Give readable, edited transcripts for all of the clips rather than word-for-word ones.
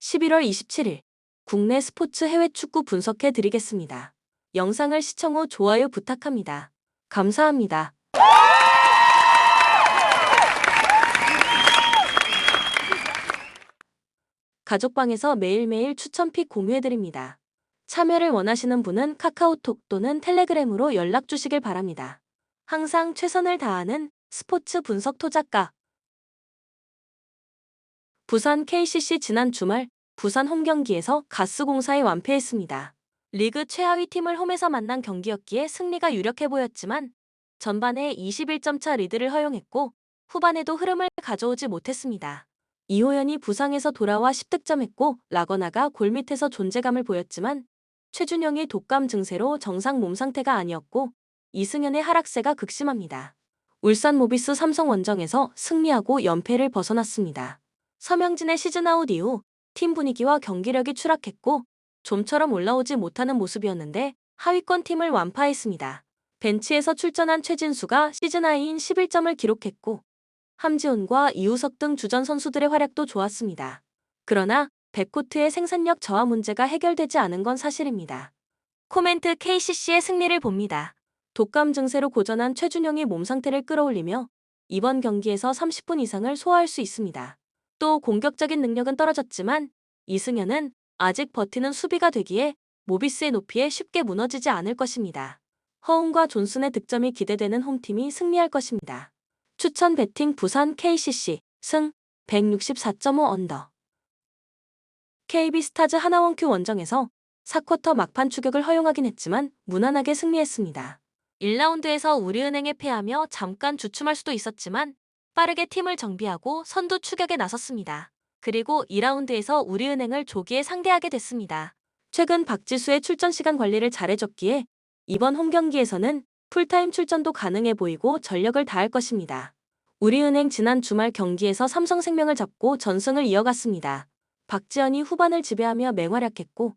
11월 27일 국내 스포츠 해외 축구 분석해 드리겠습니다. 영상을 시청 후 좋아요 부탁합니다. 감사합니다. 가족방에서 매일매일 추천픽 공유해 드립니다. 참여를 원하시는 분은 카카오톡 또는 텔레그램으로 연락 주시길 바랍니다. 항상 최선을 다하는 스포츠 분석 토작가. 부산 KCC 지난 주말 부산 홈경기에서 가스공사에 완패했습니다. 리그 최하위 팀을 홈에서 만난 경기였기에 승리가 유력해 보였지만 전반에 21점 차 리드를 허용했고 후반에도 흐름을 가져오지 못했습니다. 이호연이 부상에서 돌아와 10득점했고 라거나가 골밑에서 존재감을 보였지만 최준영이 독감 증세로 정상 몸 상태가 아니었고 이승현의 하락세가 극심합니다. 울산 모비스 삼성 원정에서 승리하고 연패를 벗어났습니다. 서명진의 시즌아웃 이후 팀 분위기와 경기력이 추락했고 좀처럼 올라오지 못하는 모습이었는데 하위권 팀을 완파했습니다. 벤치에서 출전한 최진수가 시즌하이인 11점을 기록했고 함지훈과 이우석 등 주전 선수들의 활약도 좋았습니다. 그러나 백코트의 생산력 저하 문제가 해결되지 않은 건 사실입니다. 코멘트 KCC의 승리를 봅니다. 독감 증세로 고전한 최준영이 몸 상태를 끌어올리며 이번 경기에서 30분 이상을 소화할 수 있습니다. 또 공격적인 능력은 떨어졌지만 이승현은 아직 버티는 수비가 되기에 모비스의 높이에 쉽게 무너지지 않을 것입니다. 허웅과 존슨의 득점이 기대되는 홈팀이 승리할 것입니다. 추천 배팅 부산 KCC 승 164.5 언더. KB스타즈 하나원큐 원정에서 4쿼터 막판 추격을 허용하긴 했지만 무난하게 승리했습니다. 1라운드에서 우리은행에 패하며 잠깐 주춤할 수도 있었지만 빠르게 팀을 정비하고 선두 추격에 나섰습니다. 그리고 2라운드에서 우리은행을 조기에 상대하게 됐습니다. 최근 박지수의 출전 시간 관리를 잘해줬기에 이번 홈경기에서는 풀타임 출전도 가능해 보이고 전력을 다할 것입니다. 우리은행 지난 주말 경기에서 삼성생명을 잡고 전승을 이어갔습니다. 박지현이 후반을 지배하며 맹활약했고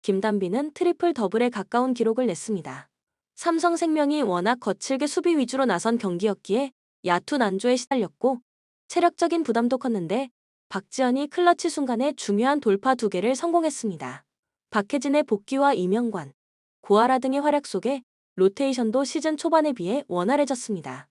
김단비는 트리플 더블에 가까운 기록을 냈습니다. 삼성생명이 워낙 거칠게 수비 위주로 나선 경기였기에 야투 난조에 시달렸고 체력적인 부담도 컸는데 박지현이 클러치 순간에 중요한 돌파 2개를 성공했습니다. 박혜진의 복귀와 이명관, 고아라 등의 활약 속에 로테이션도 시즌 초반에 비해 원활해졌습니다.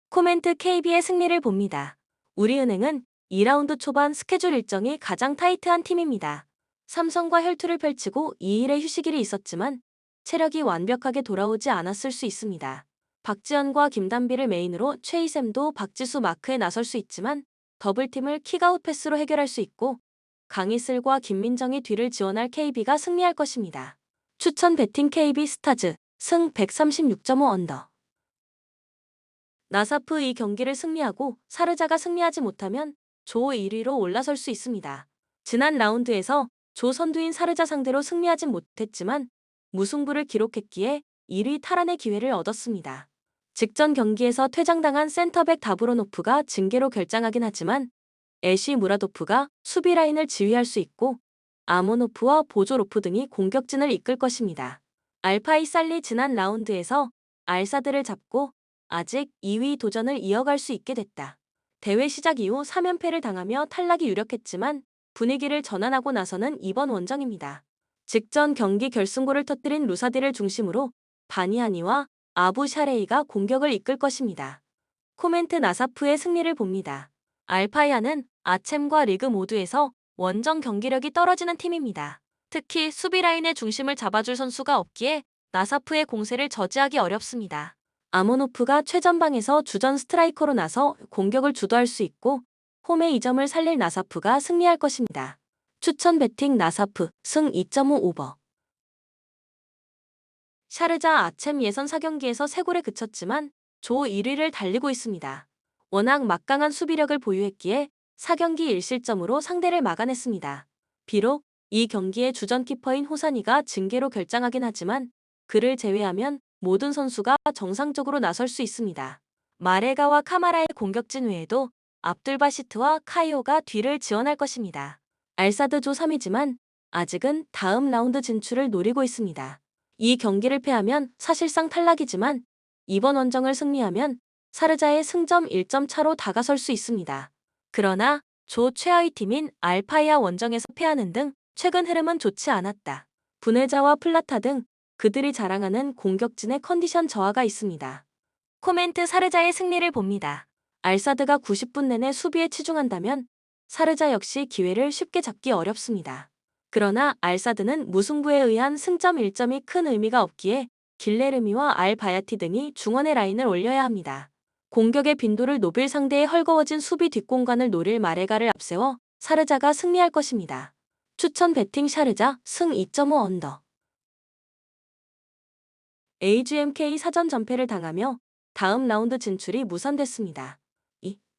코멘트 KB의 승리를 봅니다. 우리은행은 2라운드 초반 스케줄 일정이 가장 타이트한 팀입니다. 삼성과 혈투를 펼치고 2일의 휴식일이 있었지만 체력이 완벽하게 돌아오지 않았을 수 있습니다. 박지현과 김단비를 메인으로 최희샘도 박지수 마크에 나설 수 있지만 더블팀을 킥아웃 패스로 해결할 수 있고 강희슬과 김민정이 뒤를 지원할 KB가 승리할 것입니다. 추천 배팅 KB 스타즈 승 136.5 언더. 나사프 이 경기를 승리하고 사르자가 승리하지 못하면 조 1위로 올라설 수 있습니다. 지난 라운드에서 조 선두인 사르자 상대로 승리하진 못했지만 무승부를 기록했기에 1위 탈환의 기회를 얻었습니다. 직전 경기에서 퇴장당한 센터백 다브로노프가 징계로 결장하긴 하지만 애쉬 무라도프가 수비 라인을 지휘할 수 있고 아모노프와 보조로프 등이 공격진을 이끌 것입니다. 알파이 살리 지난 라운드에서 알사드를 잡고 아직 2위 도전을 이어갈 수 있게 됐다. 대회 시작 이후 3연패를 당하며 탈락이 유력했지만 분위기를 전환하고 나서는 이번 원정입니다. 직전 경기 결승골을 터뜨린 루사디를 중심으로 바니아니와 아부 샤레이가 공격을 이끌 것입니다. 코멘트 나사프의 승리를 봅니다. 알파이아는 아쳔과 리그 모두에서 원정 경기력이 떨어지는 팀입니다. 특히 수비 라인의 중심을 잡아줄 선수가 없기에 나사프의 공세를 저지하기 어렵습니다. 아모노프가 최전방에서 주전 스트라이커로 나서 공격을 주도할 수 있고 홈의 2점을 살릴 나사프가 승리할 것입니다. 추천 배팅 나사프 승 2.5 오버. 샤르자 아쳔 예선 4경기에서 3골에 그쳤지만 조 1위를 달리고 있습니다. 워낙 막강한 수비력을 보유했기에 4경기 1실점으로 상대를 막아냈습니다. 비록 이 경기의 주전 키퍼인 호사니가 징계로 결장하긴 하지만 그를 제외하면 모든 선수가 정상적으로 나설 수 있습니다. 마레가와 카마라의 공격진 외에도 압둘바시트와 카이오가 뒤를 지원할 것입니다. 알사드 조 3위지만 아직은 다음 라운드 진출을 노리고 있습니다. 이 경기를 패하면 사실상 탈락이지만 이번 원정을 승리하면 사르자의 승점 1점 차로 다가설 수 있습니다. 그러나 조 최하위 팀인 알파이아 원정에서 패하는 등 최근 흐름은 좋지 않았다. 분해자와 플라타 등 그들이 자랑하는 공격진의 컨디션 저하가 있습니다. 코멘트 사르자의 승리를 봅니다. 알사드가 90분 내내 수비에 치중한다면 사르자 역시 기회를 쉽게 잡기 어렵습니다. 그러나 알사드는 무승부에 의한 승점 1점이 큰 의미가 없기에 길레르미와 알바야티 등이 중원의 라인을 올려야 합니다. 공격의 빈도를 높일 상대의 헐거워진 수비 뒷공간을 노릴 마레가를 앞세워 사르자가 승리할 것입니다. 추천 배팅 샤르자 승 2.5 언더. AGMK 사전 전패를 당하며 다음 라운드 진출이 무산됐습니다.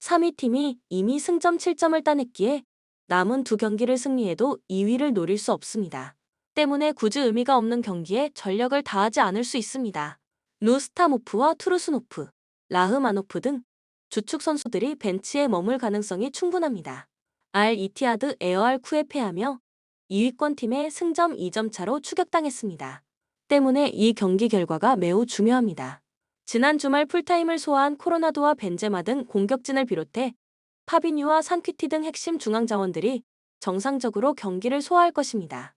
3위 팀이 이미 승점 7점을 따냈기에 남은 두 경기를 승리해도 2위를 노릴 수 없습니다. 때문에 굳이 의미가 없는 경기에 전력을 다하지 않을 수 있습니다. 루스타모프와 투르스노프, 라흐마노프 등 주축 선수들이 벤치에 머물 가능성이 충분합니다. 알 이티하드 에어알쿠에 패하며 2위권 팀의 승점 2점 차로 추격당했습니다. 때문에 이 경기 결과가 매우 중요합니다. 지난 주말 풀타임을 소화한 코로나도와 벤제마 등 공격진을 비롯해 파비뉴와 산퀴티 등 핵심 중앙 자원들이 정상적으로 경기를 소화할 것입니다.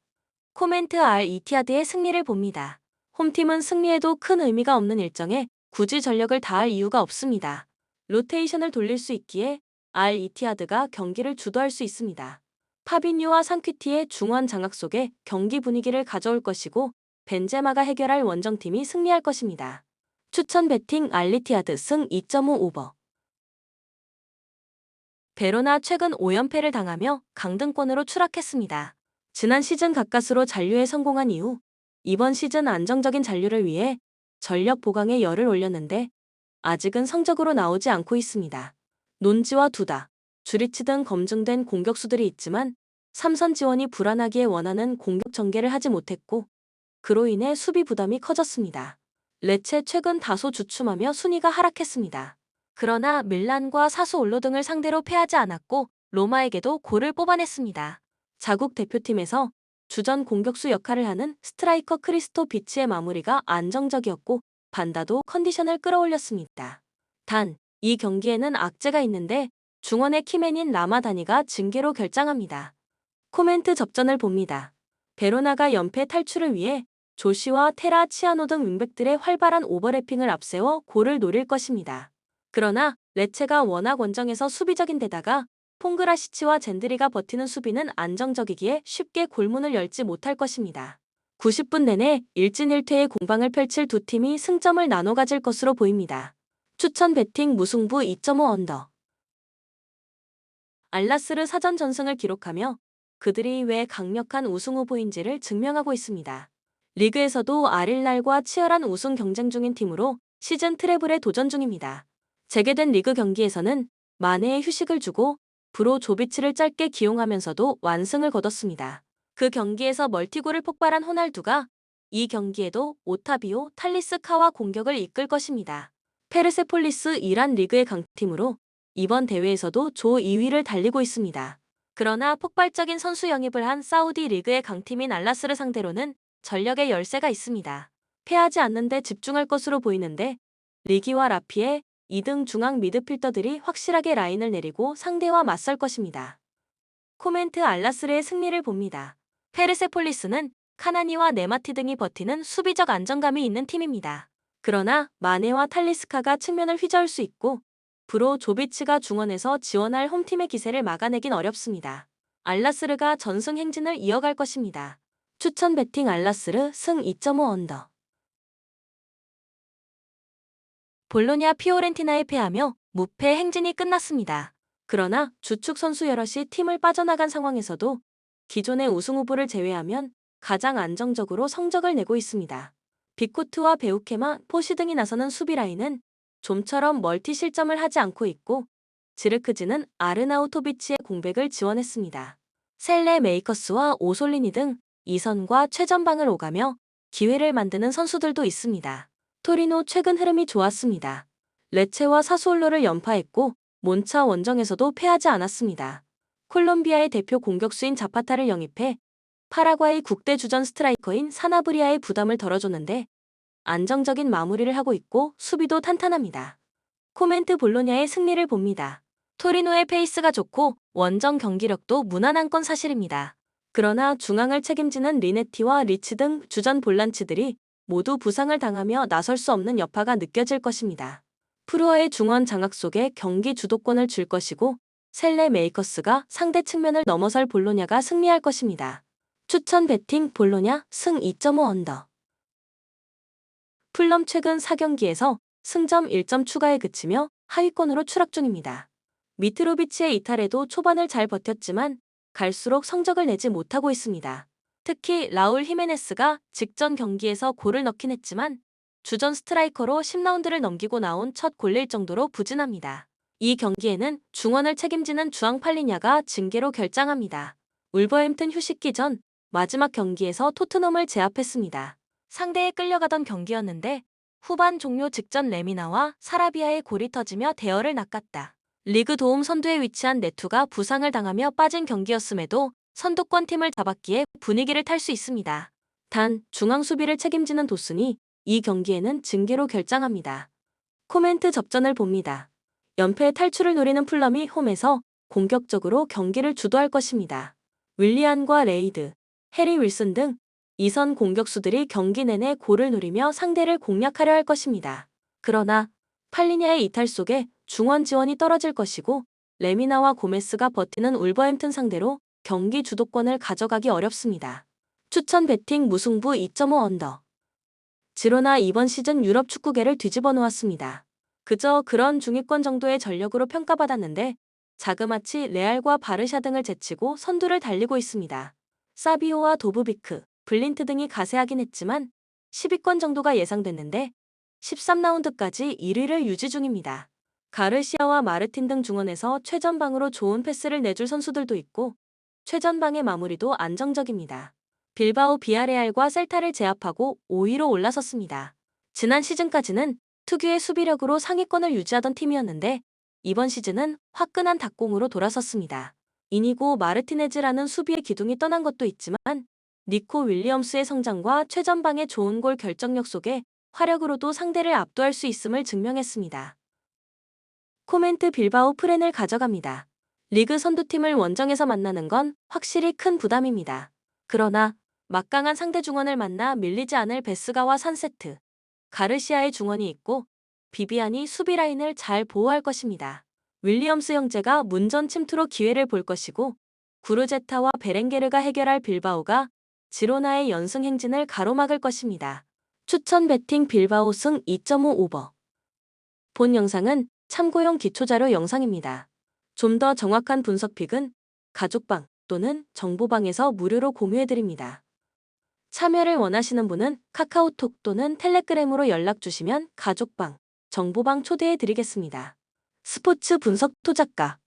코멘트 알 이티하드의 승리를 봅니다. 홈팀은 승리에도 큰 의미가 없는 일정에 굳이 전력을 다할 이유가 없습니다. 로테이션을 돌릴 수 있기에 알 이티하드가 경기를 주도할 수 있습니다. 파비뉴와 산퀴티의 중원 장악 속에 경기 분위기를 가져올 것이고 벤제마가 해결할 원정팀이 승리할 것입니다. 추천 배팅 알리티아드 승 2.5 오버. 베로나 최근 5연패를 당하며 강등권으로 추락했습니다. 지난 시즌 가까스로 잔류에 성공한 이후 이번 시즌 안정적인 잔류를 위해 전력 보강에 열을 올렸는데 아직은 성적으로 나오지 않고 있습니다. 논지와 두다, 주리치 등 검증된 공격수들이 있지만 삼선 지원이 불안하기에 원하는 공격 전개를 하지 못했고 그로 인해 수비 부담이 커졌습니다. 레체 최근 다소 주춤하며 순위가 하락했습니다. 그러나 밀란과 사수올로 등을 상대로 패하지 않았고 로마에게도 골을 뽑아냈습니다. 자국 대표팀에서 주전 공격수 역할을 하는 스트라이커 크리스토 비치의 마무리가 안정적이었고 반다도 컨디션을 끌어올렸습니다. 단, 이 경기에는 악재가 있는데 중원의 키맨인 라마다니가 징계로 결장합니다. 코멘트 접전을 봅니다. 베로나가 연패 탈출을 위해 조시와 테라 치아노 등 윙백들의 활발한 오버래핑을 앞세워 골을 노릴 것입니다. 그러나 레체가 워낙 원정에서 수비적인 데다가 퐁그라시치와 젠드리가 버티는 수비는 안정적이기에 쉽게 골문을 열지 못할 것입니다. 90분 내내 1진 1퇴의 공방을 펼칠 두 팀이 승점을 나눠 가질 것으로 보입니다. 추천 배팅 무승부 2.5 언더. 알라스르 사전 전승을 기록하며 그들이 왜 강력한 우승 후보인지를 증명하고 있습니다. 리그에서도 아릴랄과 치열한 우승 경쟁 중인 팀으로 시즌 트래블에 도전 중입니다. 재개된 리그 경기에서는 마네에 휴식을 주고 브로조비치를 짧게 기용하면서도 완승을 거뒀습니다. 그 경기에서 멀티골을 폭발한 호날두가 이 경기에도 오타비오, 탈리스카와 공격을 이끌 것입니다. 페르세폴리스 이란 리그의 강팀으로 이번 대회에서도 조 2위를 달리고 있습니다. 그러나 폭발적인 선수 영입을 한 사우디 리그의 강팀인 알라스를 상대로는 전력의 열세가 있습니다. 패하지 않는데 집중할 것으로 보이는데 리기와 라피에 2등 중앙 미드필더들이 확실하게 라인을 내리고 상대와 맞설 것입니다. 코멘트 알라스르의 승리를 봅니다. 페르세폴리스는 카나니와 네마티 등이 버티는 수비적 안정감이 있는 팀입니다. 그러나 마네와 탈리스카가 측면을 휘저을 수 있고 브로조비치가 중원에서 지원할 홈팀의 기세를 막아내긴 어렵습니다. 알라스르가 전승 행진을 이어갈 것입니다. 추천 배팅 알라스르 승 2.5 언더. 볼로냐 피오렌티나에 패하며 무패 행진이 끝났습니다. 그러나 주축 선수 여럿이 팀을 빠져나간 상황에서도 기존의 우승 후보를 제외하면 가장 안정적으로 성적을 내고 있습니다. 빅코트와 베우케마, 포시 등이 나서는 수비 라인은 좀처럼 멀티 실점을 하지 않고 있고 지르크지는 아르나우토비치의 공백을 지원했습니다. 셀레 메이커스와 오솔리니 등 이선과 최전방을 오가며 기회를 만드는 선수들도 있습니다. 토리노 최근 흐름이 좋았습니다. 레체와 사수올로를 연파했고 몬차 원정에서도 패하지 않았습니다. 콜롬비아의 대표 공격수인 자파타를 영입해 파라과이 국대 주전 스트라이커인 사나브리아의 부담을 덜어줬는데 안정적인 마무리를 하고 있고 수비도 탄탄합니다. 코멘트 볼로냐의 승리를 봅니다. 토리노의 페이스가 좋고 원정 경기력도 무난한 건 사실입니다. 그러나 중앙을 책임지는 리네티와 리치 등 주전 볼란치들이 모두 부상을 당하며 나설 수 없는 여파가 느껴질 것입니다. 프루어의 중원 장악 속에 경기 주도권을 줄 것이고 셀레 메이커스가 상대 측면을 넘어설 볼로냐가 승리할 것입니다. 추천 배팅 볼로냐 승 2.5 언더. 풀럼 최근 4경기에서 승점 1점 추가에 그치며 하위권으로 추락 중입니다. 미트로비치의 이탈에도 초반을 잘 버텼지만 갈수록 성적을 내지 못하고 있습니다. 특히 라울 히메네스가 직전 경기에서 골을 넣긴 했지만 주전 스트라이커로 10라운드를 넘기고 나온 첫 골릴 정도로 부진합니다. 이 경기에는 중원을 책임지는 주앙 팔리냐가 징계로 결장합니다. 울버햄튼 휴식기 전 마지막 경기에서 토트넘을 제압했습니다. 상대에 끌려가던 경기였는데 후반 종료 직전 레미나와 사라비아의 골이 터지며 대열을 낚았다. 리그 도움 선두에 위치한 네투가 부상을 당하며 빠진 경기였음에도 선두권 팀을 잡았기에 분위기를 탈 수 있습니다. 단 중앙 수비를 책임지는 도슨이 이 경기에는 징계로 결장합니다. 코멘트 접전을 봅니다. 연패 탈출을 노리는 풀럼이 홈에서 공격적으로 경기를 주도할 것입니다. 윌리안과 레이드, 해리 윌슨 등 2선 공격수들이 경기 내내 골을 노리며 상대를 공략하려 할 것입니다. 그러나 팔리냐의 이탈 속에 중원 지원이 떨어질 것이고 레미나와 고메스가 버티는 울버햄튼 상대로 경기 주도권을 가져가기 어렵습니다. 추천 배팅 무승부 2.5 언더. 지로나 이번 시즌 유럽 축구계를 뒤집어 놓았습니다. 그저 그런 중위권 정도의 전력으로 평가받았는데 자그마치 레알과 바르샤 등을 제치고 선두를 달리고 있습니다. 사비오와 도브비크, 블린트 등이 가세하긴 했지만 10위권 정도가 예상됐는데 13라운드까지 1위를 유지 중입니다. 가르시아와 마르틴 등 중원에서 최전방으로 좋은 패스를 내줄 선수들도 있고 최전방의 마무리도 안정적입니다. 빌바오 비아레알과 셀타를 제압하고 5위로 올라섰습니다. 지난 시즌까지는 특유의 수비력으로 상위권을 유지하던 팀이었는데 이번 시즌은 화끈한 닭공으로 돌아섰습니다. 이니고 마르티네즈라는 수비의 기둥이 떠난 것도 있지만 니코 윌리엄스의 성장과 최전방의 좋은 골 결정력 속에 화력으로도 상대를 압도할 수 있음을 증명했습니다. 코멘트 빌바오 프렌을 가져갑니다. 리그 선두팀을 원정에서 만나는 건 확실히 큰 부담입니다. 그러나 막강한 상대 중원을 만나 밀리지 않을 베스가와 산세트, 가르시아의 중원이 있고 비비안이 수비 라인을 잘 보호할 것입니다. 윌리엄스 형제가 문전 침투로 기회를 볼 것이고 구르제타와 베렌게르가 해결할 빌바오가 지로나의 연승 행진을 가로막을 것입니다. 추천 배팅 빌바오 승 2.5 오버. 본 영상은 참고용 기초자료 영상입니다. 좀 더 정확한 분석 픽은 가족방 또는 정보방에서 무료로 공유해드립니다. 참여를 원하시는 분은 카카오톡 또는 텔레그램으로 연락 주시면 가족방, 정보방 초대해드리겠습니다. 스포츠 분석 토작가